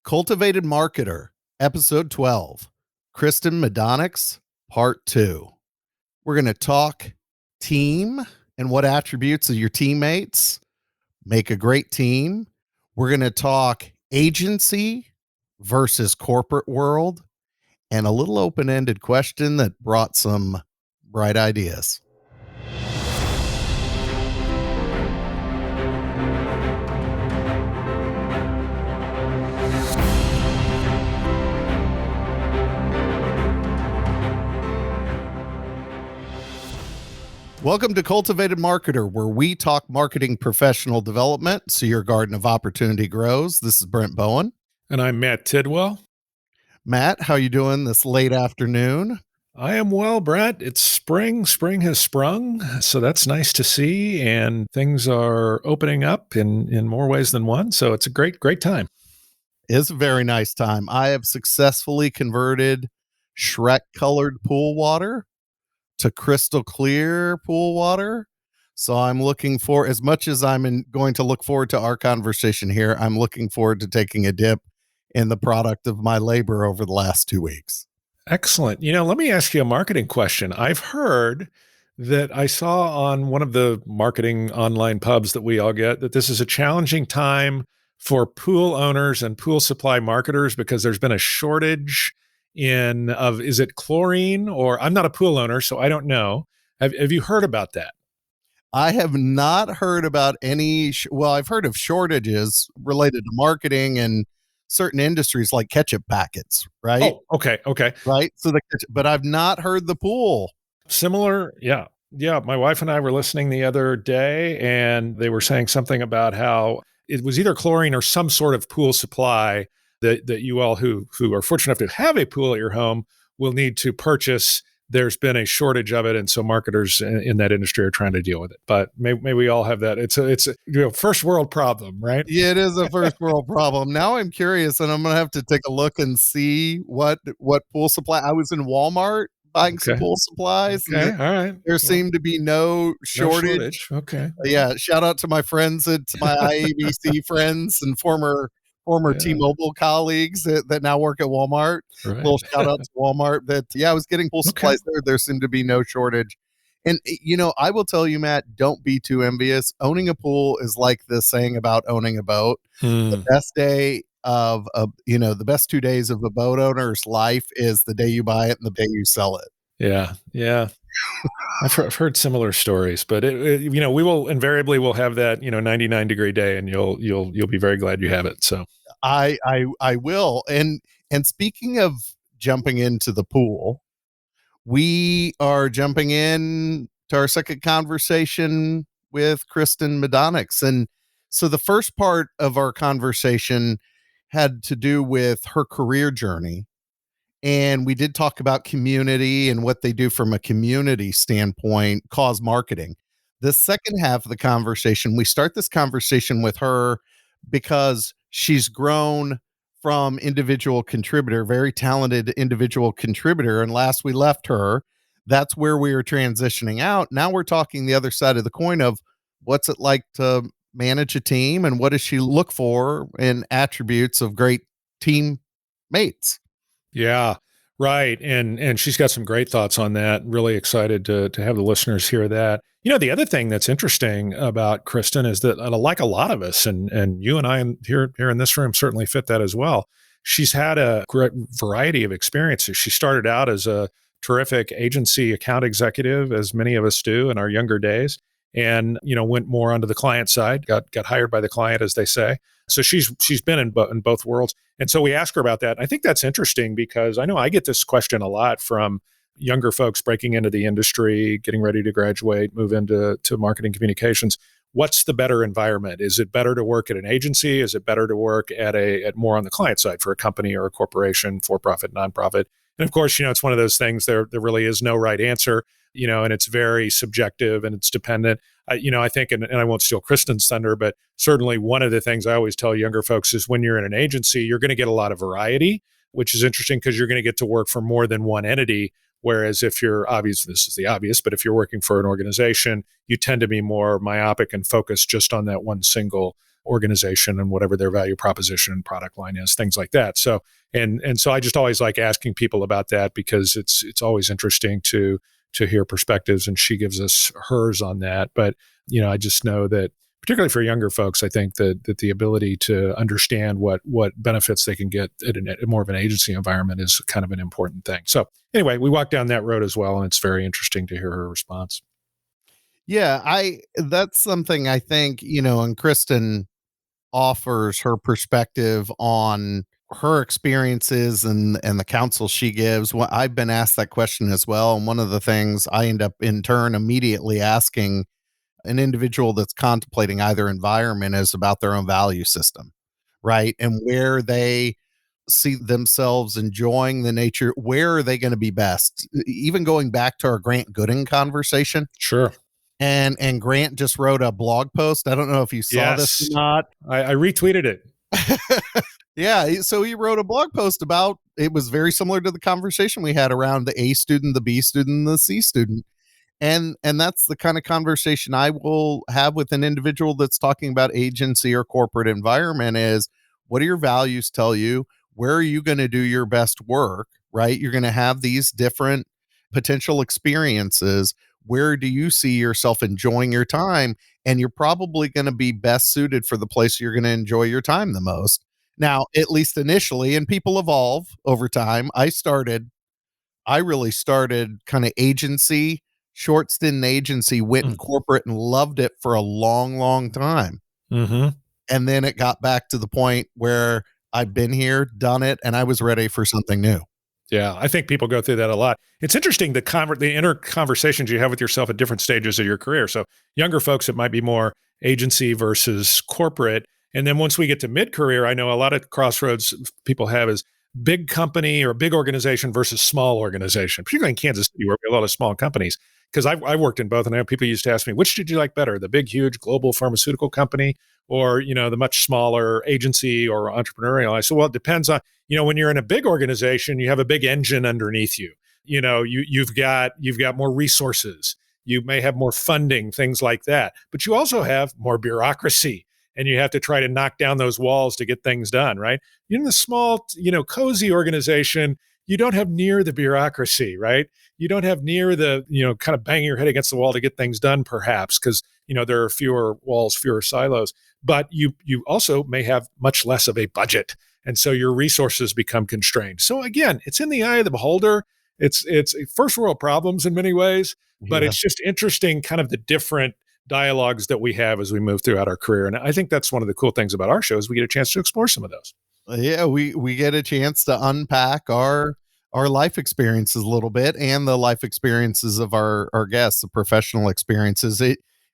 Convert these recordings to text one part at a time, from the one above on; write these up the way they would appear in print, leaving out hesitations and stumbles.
CultivatED Marketer, Episode 12, Kristen Majdanics, Part 2. We're going to talk team and what attributes of your teammates make a great team. We're going to talk agency versus corporate world and a little open-ended question that brought some bright ideas. Welcome to CultivatED Marketer, where we talk marketing professional development so your garden of opportunity grows. This is Brent Bowen. And I'm Matt Tidwell. Matt, how you doing this late afternoon? I am well, Brent. It's spring. Spring has sprung, so that's nice to see. And things are opening up in more ways than one. So it's a great time. It's a very nice time. I have successfully converted Shrek-colored pool water to crystal clear pool water. So I'm looking for, as much as going to look forward to our conversation here, I'm looking forward to taking a dip in the product of my labor over the last 2 weeks. Excellent. Let me ask you a marketing question. I've heard that I saw on one of the marketing online pubs that we all get that this is a challenging time for pool owners and pool supply marketers because there's been a shortage is it chlorine, or I'm not a pool owner, so I don't know. Have you heard about that? I have not heard about any. I've heard of shortages related to marketing and certain industries like ketchup packets, right? Oh, okay. Right. So but I've not heard the pool. Similar. Yeah. My wife and I were listening the other day and they were saying something about how it was either chlorine or some sort of pool supply that you all who are fortunate enough to have a pool at your home will need to purchase. There's been a shortage of it, and so marketers in that industry are trying to deal with it. But maybe we all have that. It's a first world problem, right? Yeah, it is a first world problem. Now I'm curious, and I'm going to have to take a look and see what pool supply. I was in Walmart buying some pool supplies. Okay, all right. There seemed to be no shortage. Okay. Yeah, shout out to my friends at my IABC friends and former T-Mobile colleagues that now work at Walmart. Right. Little shout out to Walmart I was getting pool supplies there. There seemed to be no shortage. And, I will tell you, Matt, don't be too envious. Owning a pool is like the saying about owning a boat. The best day of the best 2 days of a boat owner's life is the day you buy it and the day you sell it. Yeah. I've heard similar stories, but we will invariably have that 99-degree day, and you'll be very glad you have it. So I will. And speaking of jumping into the pool, we are jumping in to our second conversation with Kristen Majdanics. And so the first part of our conversation had to do with her career journey. And we did talk about community and what they do from a community standpoint, cause marketing. The second half of the conversation, we start this conversation with her because she's grown from individual contributor, very talented individual contributor. And last we left her, that's where we were transitioning out. Now we're talking the other side of the coin of what's it like to manage a team and what does she look for in attributes of great teammates. Yeah, right. And she's got some great thoughts on that. Really excited to have the listeners hear that. The other thing that's interesting about Kristen is that, like a lot of us, and you and I here in this room certainly fit that as well, she's had a great variety of experiences. She started out as a terrific agency account executive, as many of us do in our younger days, and went more onto the client side, got hired by the client, as they say. So she's been in both worlds. And so we ask her about that. I think that's interesting because I know I get this question a lot from younger folks breaking into the industry, getting ready to graduate, move into marketing communications. What's the better environment? Is it better to work at an agency? Is it better to work at more on the client side for a company or a corporation, for-profit, nonprofit? And of course, it's one of those things, there really is no right answer, and it's very subjective and it's dependent. I think, and I won't steal Kristen's thunder, but certainly one of the things I always tell younger folks is when you're in an agency, you're going to get a lot of variety, which is interesting because you're going to get to work for more than one entity. Whereas if you're this is the obvious, but if you're working for an organization, you tend to be more myopic and focused just on that one single organization and whatever their value proposition and product line is, things like that. So, and so I just always like asking people about that because it's always interesting to hear perspectives, and she gives us hers on that. But, I just know that particularly for younger folks, I think that the ability to understand what benefits they can get in a more of an agency environment is kind of an important thing. So anyway, we walked down that road as well, and it's very interesting to hear her response. Yeah, that's something I think, and Kristen offers her perspective on her experiences and the counsel she gives. Well, I've been asked that question as well. And one of the things I end up in turn immediately asking an individual that's contemplating either environment is about their own value system, right? And where they see themselves enjoying the nature, where are they going to be best? Even going back to our Grant Gooding conversation. Sure. And Grant just wrote a blog post. I don't know if you saw this or Yes. not. I retweeted it. Yeah, so he wrote a blog post about it was very similar to the conversation we had around the A student, the B student, and the C student. And that's the kind of conversation I will have with an individual that's talking about agency or corporate environment is what do your values tell you? Where are you going to do your best work, right? You're going to have these different potential experiences. Where do you see yourself enjoying your time? And you're probably going to be best suited for the place you're going to enjoy your time the most. Now, at least initially, and people evolve over time. I really started kind of agency, short stint in agency, went in corporate and loved it for a long, long time. Mm-hmm. And then it got back to the point where I've been here, done it, and I was ready for something new. Yeah, I think people go through that a lot. It's interesting the inner conversations you have with yourself at different stages of your career. So younger folks, it might be more agency versus corporate. And then once we get to mid-career, I know a lot of crossroads people have is big company or big organization versus small organization, particularly in Kansas City where we have a lot of small companies. Because I worked in both, and I know people used to ask me, which did you like better, the big, huge global pharmaceutical company or, the much smaller agency or entrepreneurial? I said, well, it depends on, when you're in a big organization, you have a big engine underneath you. You've got more resources. You may have more funding, things like that. But you also have more bureaucracy, and you have to try to knock down those walls to get things done, right? In the small, cozy organization, you don't have near the bureaucracy, right? You don't have near the, kind of banging your head against the wall to get things done, perhaps, because, there are fewer walls, fewer silos. But you also may have much less of a budget. And so your resources become constrained. So again, it's in the eye of the beholder. It's first world problems in many ways, but it's just interesting kind of the different dialogues that we have as we move throughout our career. And I think that's one of the cool things about our show is we get a chance to explore some of those. Yeah, we get a chance to unpack our life experiences a little bit and the life experiences of our guests, the professional experiences.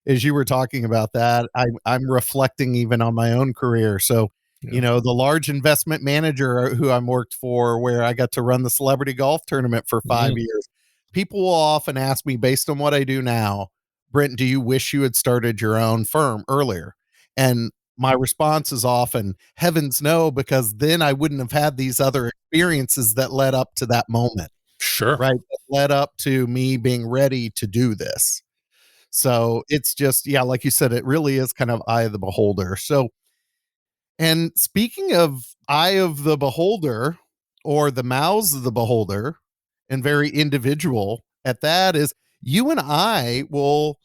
As you were talking about that, I'm reflecting even on my own career. So, the large investment manager who I worked for, where I got to run the celebrity golf tournament for 5 years. People will often ask me, based on what I do now, Brent, do you wish you had started your own firm earlier? And my response is often, heavens no, because then I wouldn't have had these other experiences that led up to that moment. Sure. Right. That led up to me being ready to do this. So it's just, yeah, like you said, it really is kind of eye of the beholder. So, and speaking of eye of the beholder or the mouths of the beholder and very individual at that is you and I will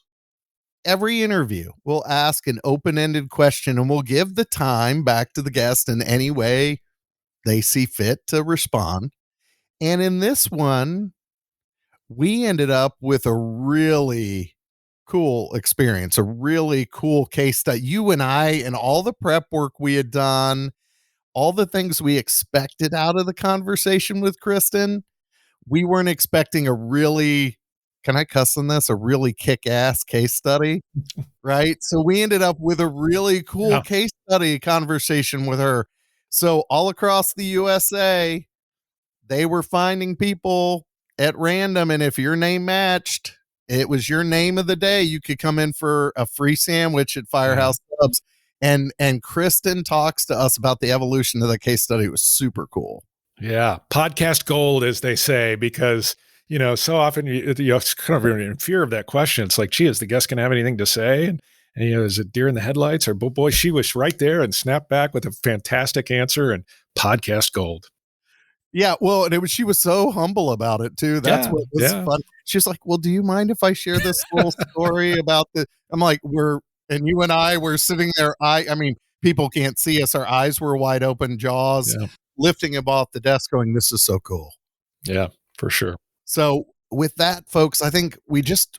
every interview we'll ask an open-ended question and we'll give the time back to the guest in any way they see fit to respond. And in this one, we ended up with a really cool experience, a really cool case study. You and I, and all the prep work we had done, all the things we expected out of the conversation with Kristen, we weren't expecting a really, can I cuss on this? A really kick-ass case study, right? So we ended up with a really cool case study conversation with her. So all across the USA, they were finding people at random, and if your name matched, it was your name of the day. You could come in for a free sandwich at Firehouse Subs. And Kristen talks to us about the evolution of the case study. It was super cool. Yeah. Podcast gold, as they say, because, so often you're kind of in fear of that question. It's like, gee, is the guest going to have anything to say? And, is it deer in the headlights? Or boy, she was right there and snapped back with a fantastic answer and podcast gold. Yeah, well, and she was so humble about it too. That's Yeah, what was yeah, fun. She's like, "Well, do you mind if I share this little story about the?" I'm like, and you and I were sitting there. I mean, people can't see us. Our eyes were wide open, jaws yeah, lifting him off the desk, going, "This is so cool." yeah, for sure. So, with that, folks, I think we just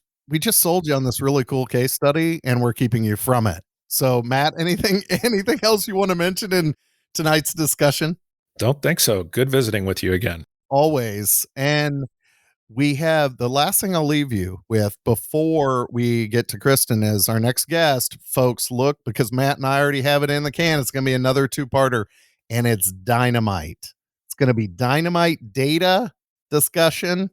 sold you on this really cool case study, and we're keeping you from it. So, Matt, anything anything else you want to mention in tonight's discussion? Don't think so. Good visiting with you again. Always. And we have the last thing I'll leave you with before we get to Kristen is our next guest. Folks, look, because Matt and I already have it in the can. It's going to be another two-parter, and it's dynamite. It's going to be dynamite data discussion,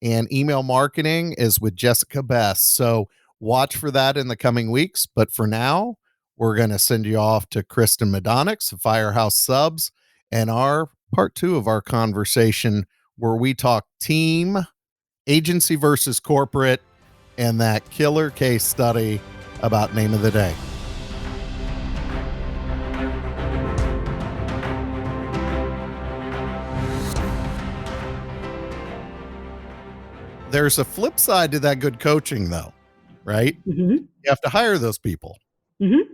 and email marketing is with Jessica Best. So watch for that in the coming weeks. But for now, we're going to send you off to Kristen Majdanics, Firehouse Subs, and our part two of our conversation where we talk team, agency versus corporate, and that killer case study about name of the day. There's a flip side to that good coaching, though, right? Mm-hmm. You have to hire those people. Mm-hmm.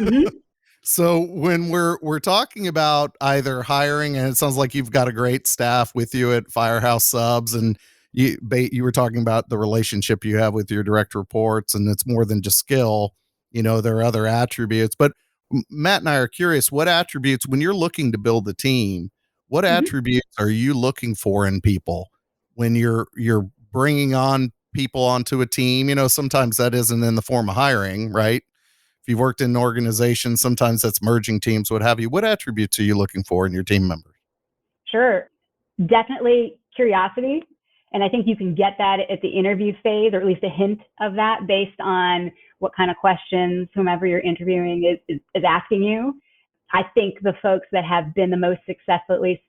Mm-hmm. So when we're talking about either hiring, and it sounds like you've got a great staff with you at Firehouse Subs, and you were talking about the relationship you have with your direct reports, and it's more than just skill. There are other attributes, but Matt and I are curious, what attributes, when you're looking to build a team, what Mm-hmm. attributes are you looking for in people when you're bringing on people onto a team? Sometimes that isn't in the form of hiring, right? If you've worked in an organization, sometimes that's merging teams, what have you. What attributes are you looking for in your team members? Sure. Definitely curiosity. And I think you can get that at the interview phase, or at least a hint of that based on what kind of questions whomever you're interviewing is asking you. I think the folks that have been the most successful, at least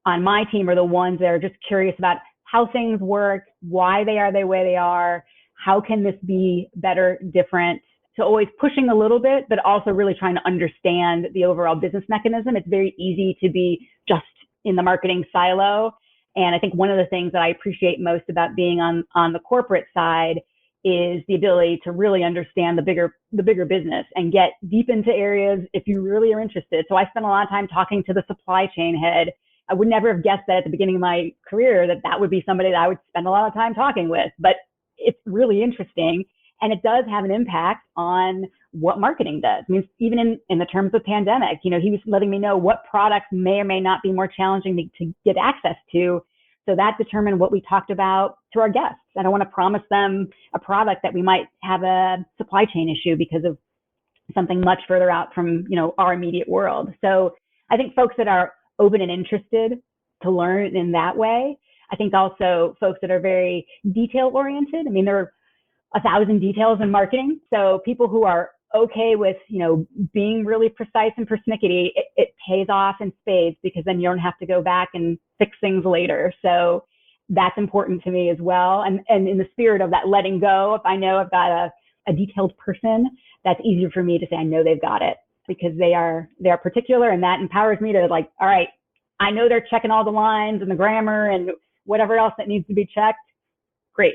on my team, are the ones that are just curious about how things work, why they are the way they are, how can this be better, different. So always pushing a little bit, but also really trying to understand the overall business mechanism. It's very easy to be just in the marketing silo. And I think one of the things that I appreciate most about being on the corporate side is the ability to really understand the bigger business and get deep into areas if you really are interested. So I spent a lot of time talking to the supply chain head. I would never have guessed that at the beginning of my career that would be somebody that I would spend a lot of time talking with, but it's really interesting. And it does have an impact on what marketing does. I mean, even in the terms of pandemic, he was letting me know what products may or may not be more challenging to get access to. So that determined what we talked about to our guests. I don't want to promise them a product that we might have a supply chain issue because of something much further out from, our immediate world. So I think folks that are open and interested to learn in that way. I think also folks that are very detail oriented. I mean, there are 1,000 details in marketing. So people who are okay with, being really precise and persnickety, it pays off in spades, because then you don't have to go back and fix things later. So that's important to me as well. And in the spirit of that letting go, if I know I've got a detailed person, that's easier for me to say, I know they've got it, because they're particular, and that empowers me to all right, I know they're checking all the lines and the grammar and whatever else that needs to be checked. Great.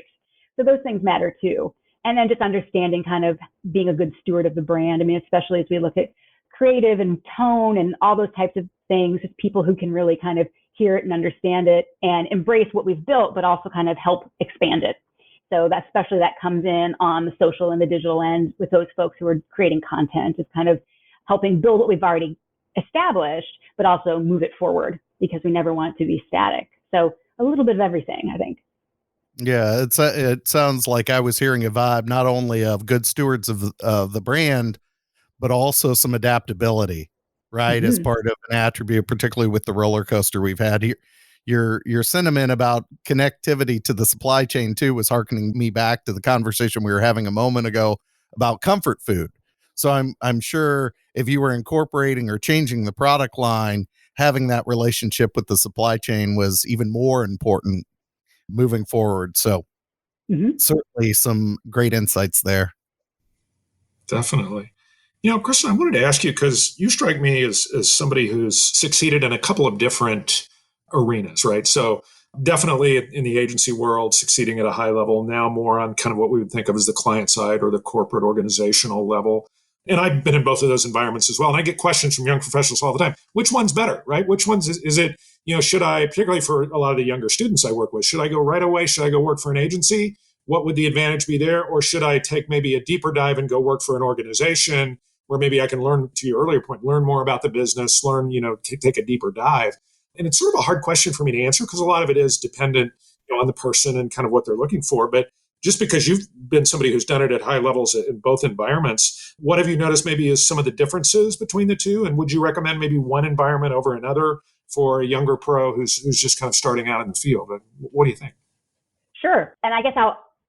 So those things matter too. And then just understanding, kind of being a good steward of the brand. I mean, especially as we look at creative and tone and all those types of things, just people who can really kind of hear it and understand it and embrace what we've built, but also kind of help expand it. So that, especially that comes in on the social and the digital end with those folks who are creating content, is kind of helping build what we've already established, but also move it forward, because we never want it to be static. So a little bit of everything, I think. Yeah, it sounds like I was hearing a vibe not only of good stewards of the brand, but also some adaptability, right? As Mm-hmm. part of an attribute, particularly with the roller coaster we've had here. Your sentiment about connectivity to the supply chain too was hearkening me back to the conversation we were having a moment ago about comfort food. So I'm sure if you were incorporating or changing the product line, having that relationship with the supply chain was even more important moving forward. So Mm-hmm. certainly some great insights there. Definitely. Kristen, I wanted to ask you, because you strike me as somebody who's succeeded in a couple of different arenas, right? So definitely in the agency world, succeeding at a high level, now more on kind of what we would think of as the client side or the corporate organizational level. And I've been in both of those environments as well. And I get questions from young professionals all the time. Which one's better, right? Which one's is it, should I, particularly for a lot of the younger students I work with, should I go right away? Should I go work for an agency? What would the advantage be there? Or should I take maybe a deeper dive and go work for an organization where maybe I can learn, to your earlier point, learn more about the business, learn, take a deeper dive? And it's sort of a hard question for me to answer because a lot of it is dependent on the person and kind of what they're looking for. But just because you've been somebody who's done it at high levels in both environments, what have you noticed maybe is some of the differences between the two? And would you recommend maybe one environment over another for a younger pro who's just kind of starting out in the field? What do you think? Sure. And I guess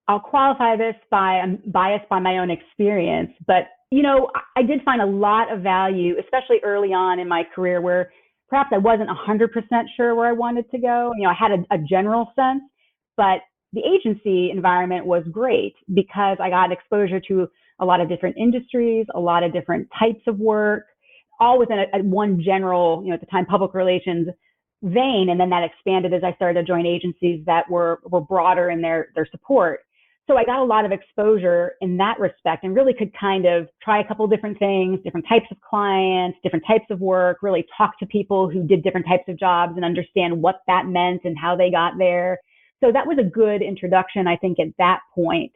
I'll qualify this by I'm biased by my own experience, but I did find a lot of value, especially early on in my career, where perhaps I wasn't 100% sure where I wanted to go. I had a general sense, but the agency environment was great because I got exposure to a lot of different industries, a lot of different types of work, all within one general, at the time, public relations vein. And then that expanded as I started to join agencies that were broader in their support. So I got a lot of exposure in that respect and really could kind of try a couple of different things, different types of clients, different types of work, really talk to people who did different types of jobs and understand what that meant and how they got there. So that was a good introduction, I think, at that point.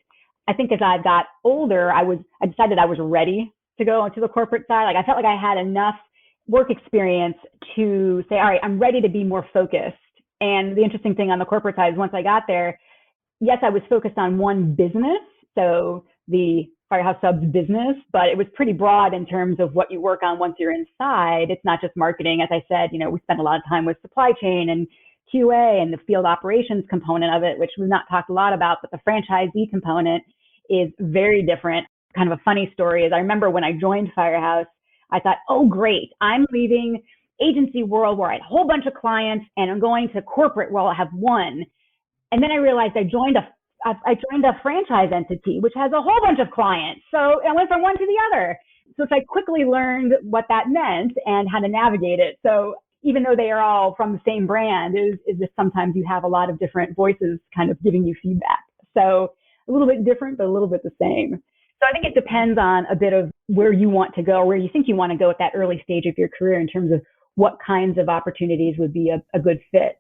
I think as I got older, I decided I was ready to go into the corporate side. Like I felt like I had enough work experience to say, all right, I'm ready to be more focused. And the interesting thing on the corporate side is once I got there, yes, I was focused on one business, so the Firehouse Subs business, but it was pretty broad in terms of what you work on once you're inside. It's not just marketing. As I said, we spent a lot of time with supply chain and QA and the field operations component of it, which we've not talked a lot about, but the franchisee component is very different. Kind of a funny story is I remember when I joined Firehouse, I thought, oh, great, I'm leaving agency world where I had a whole bunch of clients and I'm going to corporate where I'll have one. And then I realized I joined a franchise entity, which has a whole bunch of clients. So I went from one to the other. So I quickly learned what that meant and how to navigate it. So even though they are all from the same brand, is just sometimes you have a lot of different voices kind of giving you feedback. So a little bit different, but a little bit the same. So I think it depends on a bit of where you want to go, or where you think you want to go at that early stage of your career in terms of what kinds of opportunities would be a good fit.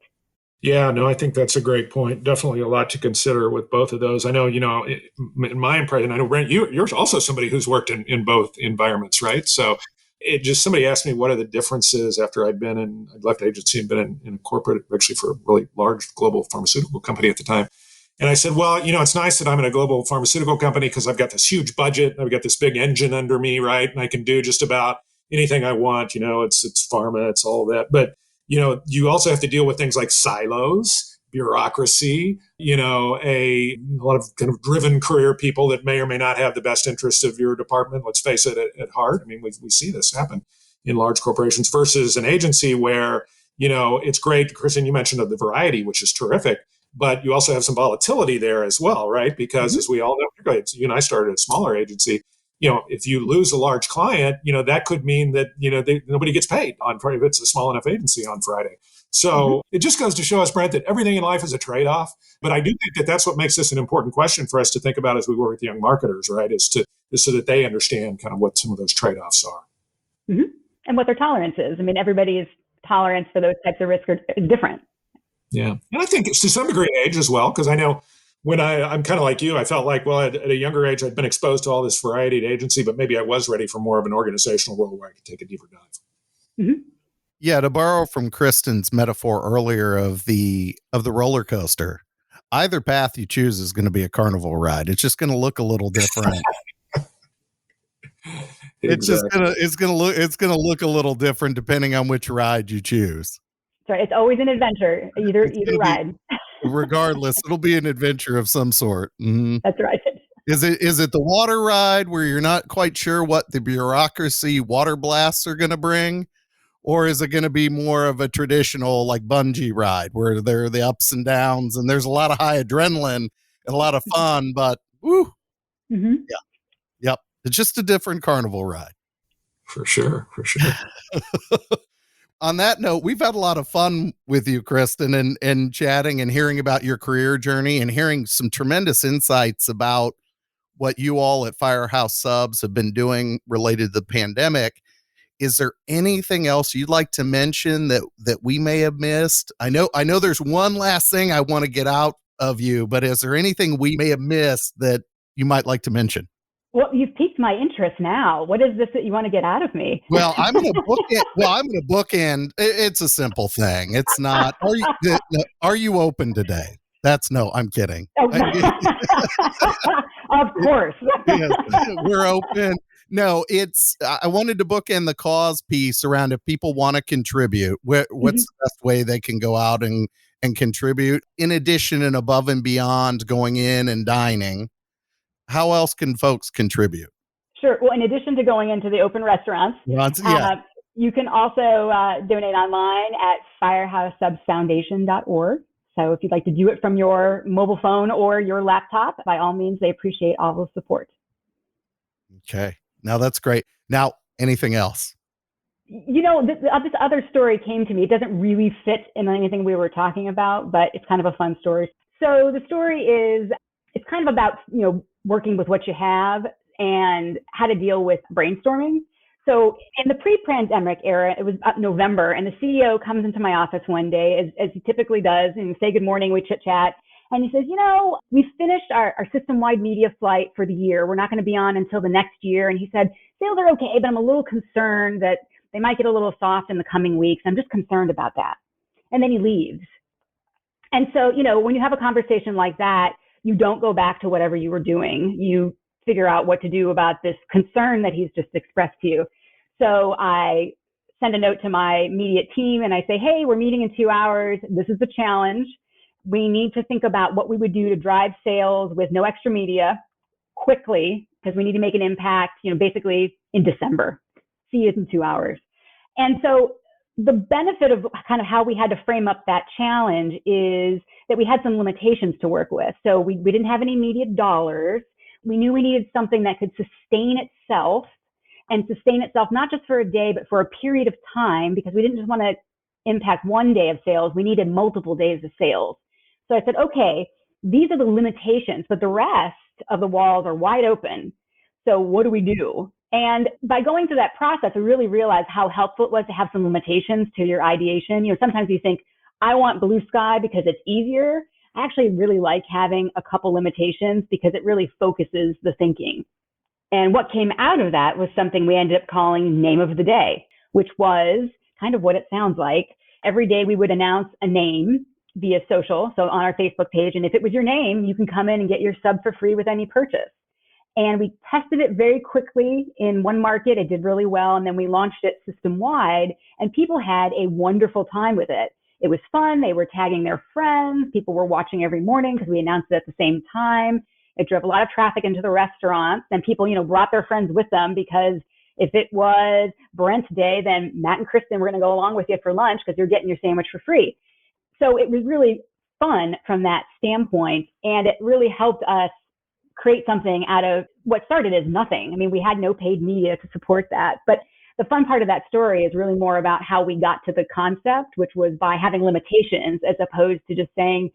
Yeah, no, I think that's a great point. Definitely a lot to consider with both of those. I know, in my impression, I know, Brent, you're also somebody who's worked in both environments, right? So somebody asked me what are the differences after I'd left agency and been in corporate, actually for a really large global pharmaceutical company at the time. And I said, well, it's nice that I'm in a global pharmaceutical company because I've got this huge budget. I've got this big engine under me, right? And I can do just about anything I want. It's pharma, it's all that. But you also have to deal with things like silos, bureaucracy, a lot of kind of driven career people that may or may not have the best interests of your department. Let's face it, at heart. I mean, we see this happen in large corporations versus an agency where, it's great. Kristen, you mentioned the variety, which is terrific, but you also have some volatility there as well, right? Because as we all know, particularly you and I started at a smaller agency, if you lose a large client, that could mean that, nobody gets paid on Friday if it's a small enough agency on Friday. So it just goes to show us, Brent, that everything in life is a trade-off. But I do think that that's what makes this an important question for us to think about as we work with young marketers, right? Is so that they understand kind of what some of those trade-offs are. Mm-hmm. And what their tolerance is. I mean, everybody's tolerance for those types of risk is different. Yeah. And I think it's to some degree age as well, because I know when I'm kind of like you, I felt like, well, at a younger age, I'd been exposed to all this variety at agency, but maybe I was ready for more of an organizational role where I could take a deeper dive. Mm-hmm. Yeah, to borrow from Kristen's metaphor earlier of the roller coaster, either path you choose is going to be a carnival ride. It's just going to look a little different. Exactly. It's going to look a little different depending on which ride you choose. Sorry, it's always an adventure, either ride. Regardless, it'll be an adventure of some sort. Mm-hmm. That's right. Is it the water ride where you're not quite sure what the bureaucracy water blasts are going to bring? Or is it going to be more of a traditional like bungee ride where there are the ups and downs and there's a lot of high adrenaline and a lot of fun, but woo. Mm-hmm. Yeah. Yep. It's just a different carnival ride. For sure. On that note, we've had a lot of fun with you, Kristen, and chatting and hearing about your career journey and hearing some tremendous insights about what you all at Firehouse Subs have been doing related to the pandemic. Is there anything else you'd like to mention that we may have missed? I know there's one last thing I want to get out of you, but is there anything we may have missed that you might like to mention? Well, you've piqued my interest now. What is this that you want to get out of me? Well, I'm going to bookend. It's a simple thing. It's not, are you open today? That's no, I'm kidding. Oh, of course. Yes, we're open. No, I wanted to bookend the cause piece around if people want to contribute, what's the best way they can go out and contribute in addition and above and beyond going in and dining. How else can folks contribute? Sure. Well, in addition to going into the open restaurants, you can also donate online at firehousesubsfoundation.org. So if you'd like to do it from your mobile phone or your laptop, by all means, they appreciate all the support. Okay. Now that's great. Now, anything else? You know, this other story came to me. It doesn't really fit in anything we were talking about, but it's kind of a fun story. So the story is, it's kind of about, working with what you have and how to deal with brainstorming. So in the pre-pandemic era, it was up November, and the CEO comes into my office one day, as he typically does, and say good morning, we chit chat. And he says, we finished our system-wide media flight for the year. We're not going to be on until the next year. And he said, sales are okay, but I'm a little concerned that they might get a little soft in the coming weeks. I'm just concerned about that. And then he leaves. And so, when you have a conversation like that, you don't go back to whatever you were doing. You figure out what to do about this concern that he's just expressed to you. So I send a note to my immediate team and I say, hey, we're meeting in 2 hours. This is the challenge. We need to think about what we would do to drive sales with no extra media quickly, because we need to make an impact, basically in December. See you in 2 hours. And so the benefit of kind of how we had to frame up that challenge is that we had some limitations to work with. So we didn't have any immediate dollars. We knew we needed something that could sustain itself not just for a day, but for a period of time, because we didn't just want to impact one day of sales. We needed multiple days of sales. So I said, okay, these are the limitations, but the rest of the walls are wide open. So what do we do? And by going through that process, I really realized how helpful it was to have some limitations to your ideation. Sometimes you think, I want blue sky because it's easier. I actually really like having a couple limitations because it really focuses the thinking. And what came out of that was something we ended up calling Name of the Day, which was kind of what it sounds like. Every day we would announce a name via social, so on our Facebook page. And if it was your name, you can come in and get your sub for free with any purchase. And we tested it very quickly in one market. It did really well. And then we launched it system-wide, and people had a wonderful time with it. It was fun. They were tagging their friends. People were watching every morning because we announced it at the same time. It drove a lot of traffic into the restaurants, and people, brought their friends with them, because if it was Brent's day, then Matt and Kristen were going to go along with you for lunch because you're getting your sandwich for free. So it was really fun from that standpoint, and it really helped us create something out of what started as nothing. I mean, we had no paid media to support that, but the fun part of that story is really more about how we got to the concept, which was by having limitations as opposed to just saying,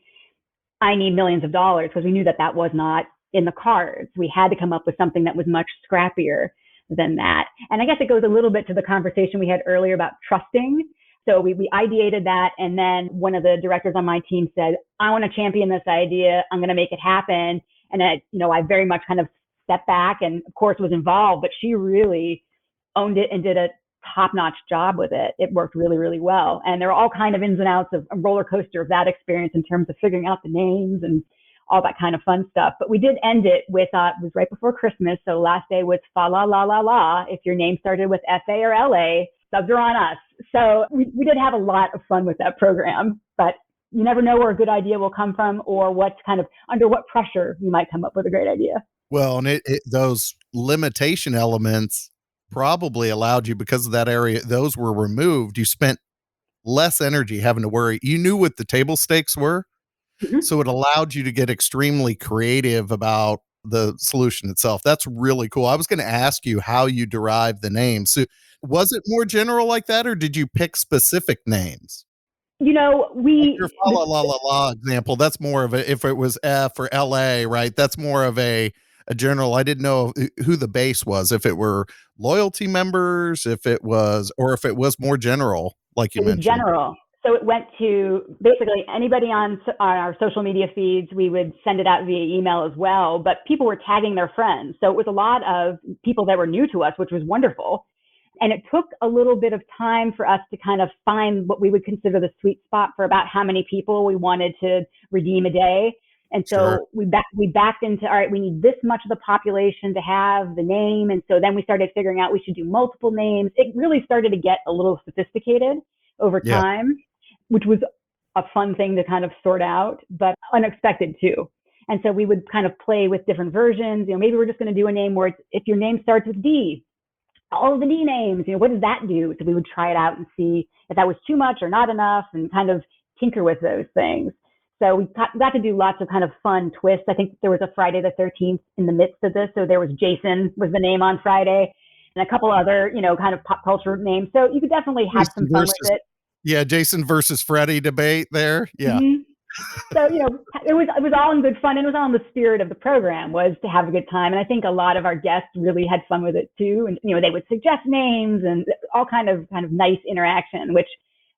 I need millions of dollars, because we knew that was not in the cards. We had to come up with something that was much scrappier than that. And I guess it goes a little bit to the conversation we had earlier about trusting. So we ideated that, and then one of the directors on my team said, I want to champion this idea. I'm going to make it happen. And I very much kind of stepped back and, of course, was involved, but she really owned it and did a top-notch job with it. It worked really, really well. And there are all kind of ins and outs of a roller coaster of that experience in terms of figuring out the names and all that kind of fun stuff. But we did end it with, it was right before Christmas. So last day was fa la la la la. If your name started with F-A or L-A, subs are on us. So we did have a lot of fun with that program, but you never know where a good idea will come from, or what's kind of under what pressure you might come up with a great idea. Well, and those limitation elements probably allowed you, because of that area, those were removed. You spent less energy having to worry. You knew what the table stakes were. Mm-hmm. So it allowed you to get extremely creative about the solution itself. That's really cool. I was going to ask you how you derived the name. So was it more general like that, or did you pick specific names? You know, Like your fa la la la la example, that's more of a, if it was F or LA, right? That's more of a general. I didn't know who the base was, if it were loyalty members, if it was, or if it was more general, like you mentioned. It was general. So it went to basically anybody on our social media feeds. We would send it out via email as well, but people were tagging their friends. So it was a lot of people that were new to us, which was wonderful. And it took a little bit of time for us to kind of find what we would consider the sweet spot for about how many people we wanted to redeem a day. And so we backed into, all right, we need this much of the population to have the name. And so then we started figuring out we should do multiple names. It really started to get a little sophisticated over time, which was a fun thing to kind of sort out, but unexpected too. And so we would kind of play with different versions. You know, maybe we're just going to do a name where it's, if your name starts with D, all of the D names, you know, what does that do? So we would try it out and see if that was too much or not enough, and kind of tinker with those things. So we got to do lots of kind of fun twists. I think there was a Friday the 13th in the midst of this. So there was Jason was the name on Friday, and a couple other, you know, kind of pop culture names. So you could definitely have some fun with it. Yeah, Jason versus Freddy debate there. Yeah. Mm-hmm. So, you know, it was all in good fun, and it was all in the spirit of the program, was to have a good time. And I think a lot of our guests really had fun with it too. And, you know, they would suggest names and all kind of nice interaction, which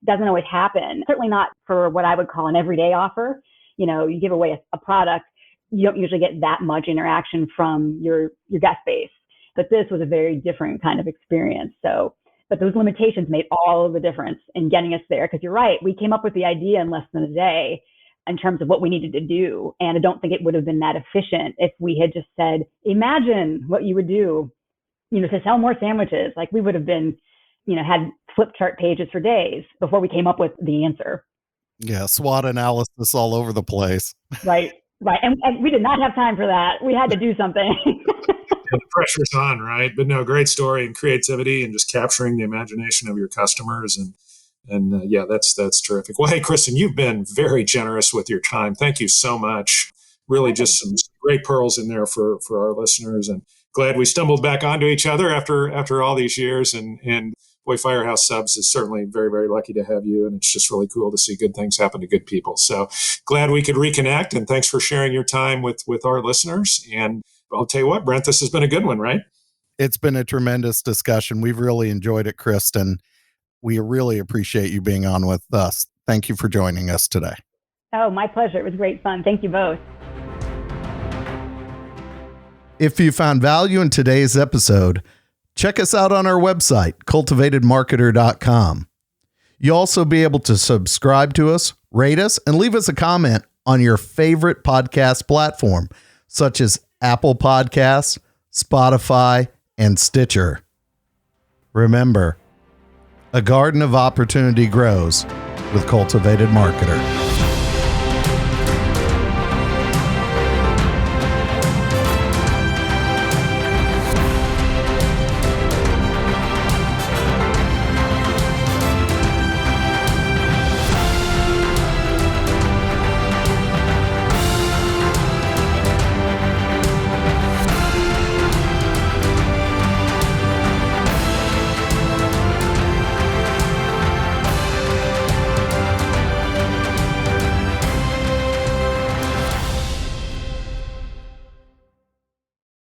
doesn't always happen. Certainly not for what I would call an everyday offer. You know, you give away a product, you don't usually get that much interaction from your guest base. But this was a very different kind of experience. So, but those limitations made all of the difference in getting us there. Because you're right, we came up with the idea in less than a day in terms of what we needed to do. And I don't think it would have been that efficient if we had just said, imagine what you would do, you know, to sell more sandwiches. Like, we would have been, you know, had flip chart pages for days before we came up with the answer. Yeah, SWOT analysis all over the place. Right. And we did not have time for that. We had to do something. The pressure's on, right? But no, great story and creativity and just capturing the imagination of your customers. And yeah, that's terrific. Well, hey, Kristen, you've been very generous with your time. Thank you so much. Really just some great pearls in there for our listeners, and glad we stumbled back onto each other after all these years. And boy, Firehouse Subs is certainly very, very lucky to have you. And it's just really cool to see good things happen to good people. So glad we could reconnect, and thanks for sharing your time with our listeners. And I'll tell you what, Brent, this has been a good one, right? It's been a tremendous discussion. We've really enjoyed it, Kristen. We really appreciate you being on with us. Thank you for joining us today. Oh, my pleasure. It was great fun. Thank you both. If you found value in today's episode, check us out on our website, CultivatEDMarketer.com. You'll also be able to subscribe to us, rate us, and leave us a comment on your favorite podcast platform, such as Apple Podcasts, Spotify, and Stitcher. Remember, a garden of opportunity grows with CultivatED Marketer.